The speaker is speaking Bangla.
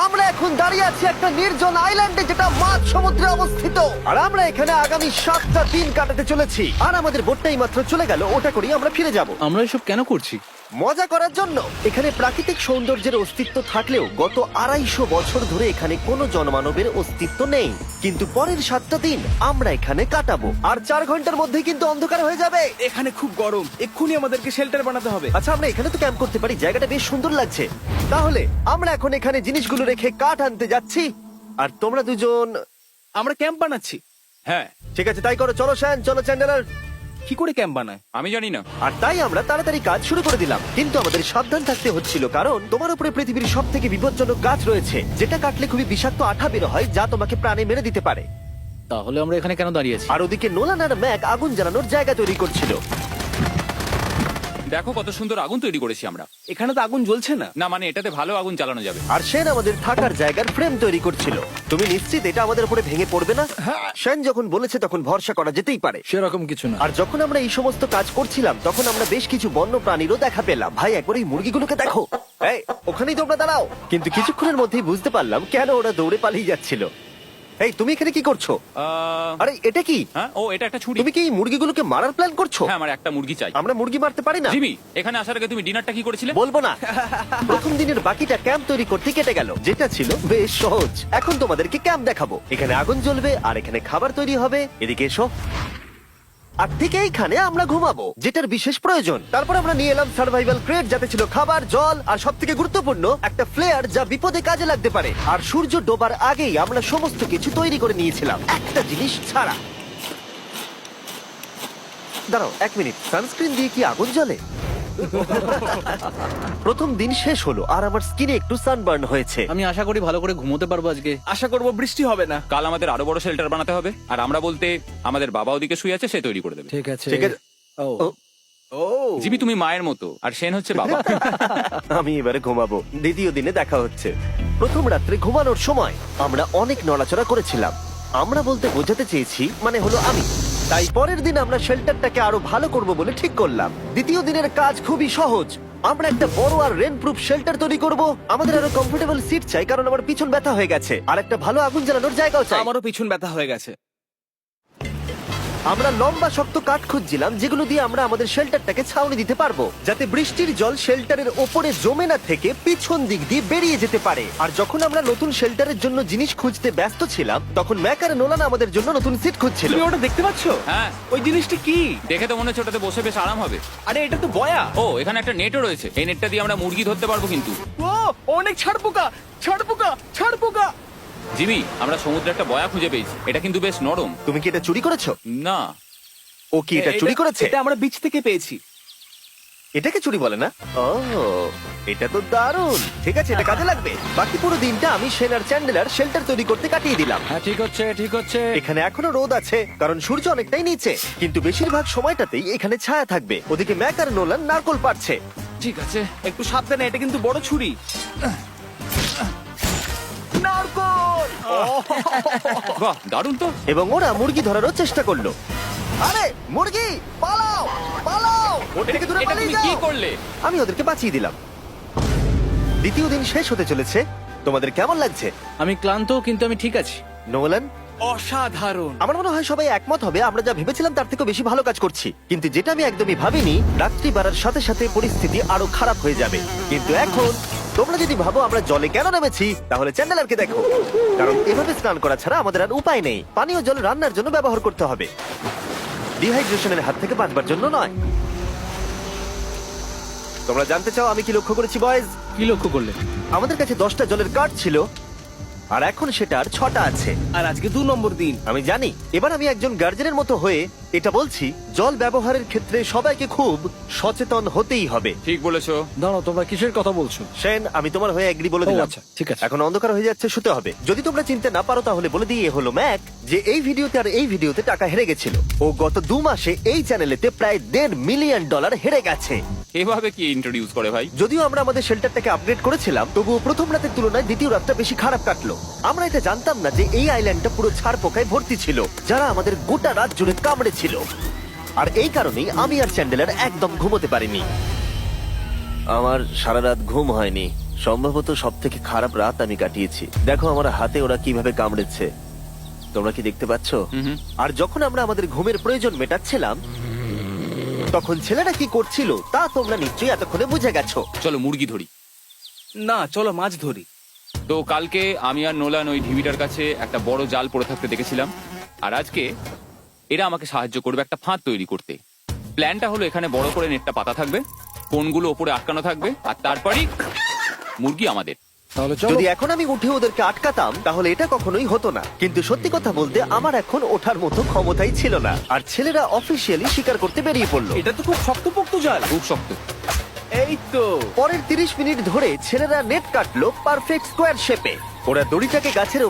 আমরা এখন দাঁড়িয়ে আছি একটা নির্জন আইল্যান্ডে যেটা মাঝ সমুদ্রে অবস্থিত, আর আমরা এখানে আগামী 7টা দিন কাটাতে চলেছি। আর আমাদের বোটটাই মাত্র চলে গেল, ওটা করেই আমরা ফিরে যাব আমরা এসব কেন করছি? মজা করার জন্য। এখানে প্রাকৃতিক সৌন্দর্যের অস্তিত্ব থাকলেও গত 250 বছর ধরে এখানে কোনো জনমানবের অস্তিত্ব নেই। কিন্তু পরের 7টা দিন আমরা এখানে কাটাবো, আর 4 ঘন্টার মধ্যেই কিন্তু অন্ধকার হয়ে যাবে। এখানে খুব গরম, এক্ষুনি আমাদেরকে শেল্টার বানাতে হবে। আচ্ছা, আমরা এখানে তো ক্যাম্প করতে পারি, জায়গাটা বেশ সুন্দর লাগছে। তাহলে আমরা এখন এখানে জিনিসগুলো রেখে কাঠ আনতে যাচ্ছি, আর তোমরা দুজন। আমরা ক্যাম্প বানাচ্ছি। হ্যাঁ, ঠিক আছে, তাই করো। চলো শ্যান, চলো চ্যান্ডেলার। কি করে ক্যাম্প বানায়? আমি জানি না। আর তাই আমরা তাড়াতাড়ি কাজ শুরু করে দিলাম, কিন্তু আমাদের সাবধান থাকতে হচ্ছিল, কারণ তোমার উপরে পৃথিবীর সব থেকে বিপজ্জনক গাছ রয়েছে, যেটা কাটলে খুবই বিষাক্ত আঠা বের হয়, যা তোমাকে প্রাণে মেরে দিতে পারে। তাহলে আমরা এখানে কেন দাঁড়িয়ে আছি? আর ওদিকে নোলান আর ম্যাক আগুন জ্বালানোর জায়গা তৈরি করছিল। দেখো কত সুন্দর আগুন তৈরি করেছি আমরা। এখানে তো আগুন জ্বলছে না। না মানে এটাতে ভালো আগুন চালানো যাবে। আর সেন আমাদের থাকার জায়গার ফ্রেম তৈরি করছিল। তুমি নিশ্চিত এটা আমাদের উপরে ভেঙে পড়বে না? সেন যখন বলেছে তখন ভরসা করা যেতেই পারে। সেরকম কিছু না। আর যখন আমরা এই সমস্ত কাজ করছিলাম, তখন আমরা বেশ কিছু বন্য প্রাণীরও দেখা পেলাম। ভাই, একবার এই মুরগিগুলোকে দেখো। এই, ওখানেই তোমরা দাঁড়াও। কিন্তু কিছুক্ষণের মধ্যেই বুঝতে পারলাম কেন ওরা দৌড়ে পালিয়ে যাচ্ছিল। এই, তুমি এখানে কি করছো? আরে, এটা কি? হ্যাঁ, ও এটা একটা ছুরি। তুমি কি এই মুরগিগুলোকে মারার প্ল্যান করছো? হ্যাঁ, আমার একটা মুরগি চাই। আমরা মুরগি মারতে পারি না। জিমি, এখানে আসার আগে তুমি ডিনারটা কি করেছিলে? বলবো না। প্রথম দিনের বাকিটা ক্যাম্প তৈরি করতে কেটে গেল, যেটা ছিল বেশ সহজ। এখন তোমাদেরকে ক্যাম্প দেখাবো। এখানে আগুন জ্বলবে আর এখানে খাবার তৈরি হবে। এদিকে এসো। আর ঠিক এইখানে আমরা ঘুমাবো, যেটার বিশেষ প্রয়োজন। তারপর আমরা নিয়ে এলাম সার্ভাইভাল ক্রেট, যাতে ছিল খাবার, জল আর সবথেকে গুরুত্বপূর্ণ একটা ফ্লেয়ার, যা বিপদে কাজে লাগতে পারে। আর সূর্য ডোবার আগেই আমরা সমস্ত কিছু তৈরি করে নিয়েছিলাম, একটা জিনিস ছাড়া। দাঁড়াও 1 মিনিট, সানস্ক্রিন দিয়ে কি আগুন জ্বলে? প্রথম দিন শেষ হলো আর আমার স্কিনে একটু সানবার্ন হয়েছে। আমি আশা করি ভালো করে ঘুমোতে পারবো আজকে। আশা করব বৃষ্টি হবে না। কাল আমাদের আরো বড় শেল্টার বানাতে হবে, আর আমরা বলতে আমাদের বাবা ওদিকে শুয়ে আছে, সে তৈরি করে দেবে। ঠিক আছে। ঠিক আছে। ও, ও, ও জিমি, তুমি মায়ের মতো আর সেন হচ্ছে বাবা। আমি এবারে ঘুমাবো। দ্বিতীয় দিনে দেখা হচ্ছে। প্রথম রাত্রে ঘুমানোর সময় আমরা অনেক নড়াচড়া করেছিলাম। আমরা বলতে বোঝাতে চেয়েছি, মানে হলো আমি। তাই পরের দিন আমরা শেল্টারটাকে আরো ভালো করব বলে ঠিক করলাম। দ্বিতীয় দিনের কাজ খুবই সহজ। আমরা একটা বড় আর রেন প্রুফ শেল্টার তৈরি করব। আমাদের আরো কমফোর্টেবল সিট চাই, কারণ আমার পিছন ব্যথা হয়ে গেছে, আর একটা ভালো আগুন জ্বালানোর জায়গাও চাই। আমারও পিছন ব্যথা হয়ে গেছে। আমরা লম্বা শক্ত কাঠ খুঁজছিলাম, যেগুলো দিয়ে আমরা আমাদের শেল্টারটাকে ছাউনি দিতে পারবো, যাতে বৃষ্টির জল শেল্টারের ওপরে জমে না থেকে পিছন দিক দিয়ে বেরিয়ে যেতে পারে। আর যখন আমরা নতুন শেল্টারের জন্য জিনিস খুঁজতে ব্যস্ত ছিলাম, তখন ম্যাক আর নোলান আমাদের জন্য নতুন সিট খুঁজছিল। তুমি ওটা দেখতে পাচ্ছো? হ্যাঁ, ওই জিনিসটা কি? দেখে তো মনে হচ্ছে ওটাতে বসে বেশ আরাম হবে। আরে এটা তো বয়া। ও, এখানে একটা নেটও রয়েছে। এই নেটটা দিয়ে আমরা মুরগি ধরতে পারবো। কিন্তু ও অনেক ছাড় পোকা, ছাড় পোকা, ছাড় পোকা। জিমি, আমরা সমুদ্রে একটা বয়া খুঁজে পেয়েছি। এটা কিন্তু বেশ নরম। তুমি কি এটা চুরি করেছো? না, ও কি এটা চুরি করেছে? এটা আমরা বিচ থেকে পেয়েছি। এটাকে চুরি বলে না? ও, এটা তো দারুণ। ঠিক আছে, এটা কাজে লাগবে। বাকি পুরো দিনটা আমি সেন আর চ্যান্ডেলার শেল্টার তৈরি করতে কাটিয়ে দিলাম। হ্যাঁ, ঠিক হচ্ছে, ঠিক হচ্ছে। এখানে এখনো রোদ আছে, কারণ সূর্য অনেকটাই নিচে, কিন্তু বেশিরভাগ সময়টাতেই এখানে ছায়া থাকবে। ওদিকে ম্যাক আর নোলান নারকোল পাড়ছে। ঠিক আছে। একটু সাবধানে, এটা কিন্তু বড় ছুরি। নারকোল। বাহ, দারুণ তো। এবং ওরা মুরগি ধরারও চেষ্টা করলো। আরে মুরগি, পালাও পালাও, ওর থেকে দূরে এটা পালিয়ে তুমি কি যাও। করলে? আমি ওদেরকে বাঁচিয়ে দিলাম। দ্বিতীয় দিন শেষ হতে চলেছে। তোমাদের কেমন লাগছে? আমি ক্লান্ত, কিন্তু আমি ঠিক আছি। নোলান? অসাধারণ। আমার মনে হয় সবাই একমত হবে, আমরা যা ভেবেছিলাম তার থেকে বেশি ভালো কাজ করছি। কিন্তু যেটা আমি একদমই ভাবিনি, রাত্রি বাড়ার সাথে সাথে পরিস্থিতি আরো খারাপ হয়ে যাবে। কিন্তু এখন তোমরা যদি ভাবো আমরা জলে কেন নেমেছি, তাহলে চ্যান্ডেলারকে দেখো। কারণ এভাবে স্নান করা ছাড়া আমাদের আর উপায় নেই। পানীয় জল রান্নার জন্য ব্যবহার করতে হবে, ডিহাইড্রেশনের হাত থেকে বাঁচবার জন্য নয়। তোমরা জানতে চাও আমি কি লক্ষ্য করেছি বয়েজ? কি লক্ষ্য করলে? আমাদের কাছে 10টা জলের কার্ড ছিল, আর এখন সেটা আর 6টা আছে। আর আজকে 2 নম্বর দিন। আমি জানি। এবার আমি একজন গার্জেনের মতো হয়ে এটা বলছি, জল ব্যবহারের ক্ষেত্রে সবাইকে খুব সচেতন হতেই হবে। ঠিক বলেছো। দাঁড়াও, তোমরা কিসের কথা বলছো? সেন, আমি তোমার হয়ে এগ্রি বলে ও, দিলাম। আচ্ছা, ঠিক আছে। এখন অন্ধকার হয়ে যাচ্ছে, শুতে হবে। যদি তোমরা চিনতে না পারো তাহলে বলে দিয়ে হলো ম্যাক, যে এই ভিডিওতে আর এই ভিডিওতে টাকা হেরে গেছিল। ও গত 2 মাসে এই চ্যানেলেতে প্রায় $1.5 মিলিয়ন হেরে গেছে। এভাবে কি ইন্ট্রোডিউস করে ভাই? যদিও আমরা আমাদের শেল্টারটাকে আপগ্রেড করেছিলাম, তবুও প্রথম রাতের তুলনায় দ্বিতীয় রাতটা বেশি খারাপ কাটলো। আমরা এটা জানতাম না যে এই আইল্যান্ডটা পুরো ছাড় পোকায় ভর্তি ছিল, যারা আমাদের গোটা রাত জুড়ে কামড়েছিল। আর এই কারণেই আমি আর চ্যান্ডেলার একদম ঘুমোতে পারিনি। আমার সারা রাত ঘুম হয়নি। সম্ভবত সব থেকে খারাপ রাত আমি কাটিয়েছি। দেখো আমার হাতে ওরা কিভাবে কামড়েছে, তোমরা কি দেখতে পাচ্ছ? আর যখন আমরা আমাদের ঘুমের প্রয়োজন মেটাচ্ছিলাম, তখন ছেলেরা কি করছিল তা তোমরা নিশ্চয়ই এতক্ষণে বুঝে গেছো। চলো মুরগি ধরি। না, চলো মাছ ধরি। তো কালকে আমি আর নোলান ওই ঢিবিটার কাছে একটা বড় জাল পড়ে থাকতে দেখেছিলাম, আর আজকে এরা আমাকে সাহায্য করবে একটা ফাঁদ তৈরি করতে। প্ল্যানটা হলো এখানে বড় করে নেটটা পাতা থাকবে, কোনগুলো ওপরে আটকানো থাকবে, আর তারপরই মুরগি আমাদের। তাহলে চলো। যদি এখন আমি উঠে ওদেরকে আটকাতাম তাহলে এটা কখনোই হতো না, কিন্তু সত্যি কথা বলতে আমার এখন ওঠার মতো ক্ষমতাই ছিল না। আর ছেলেরা অফিসিয়ালি স্বীকার করতে বেরিয়ে পড়লো। এটা তো খুব শক্তপোক্ত জাল। খুব শক্ত। এই তো। পরের 30 মিনিট ধরে ছেলেরা নেট কাটলো পারফেক্ট স্কোয়ার শেপে। ওরা দড়িটাকে গাছের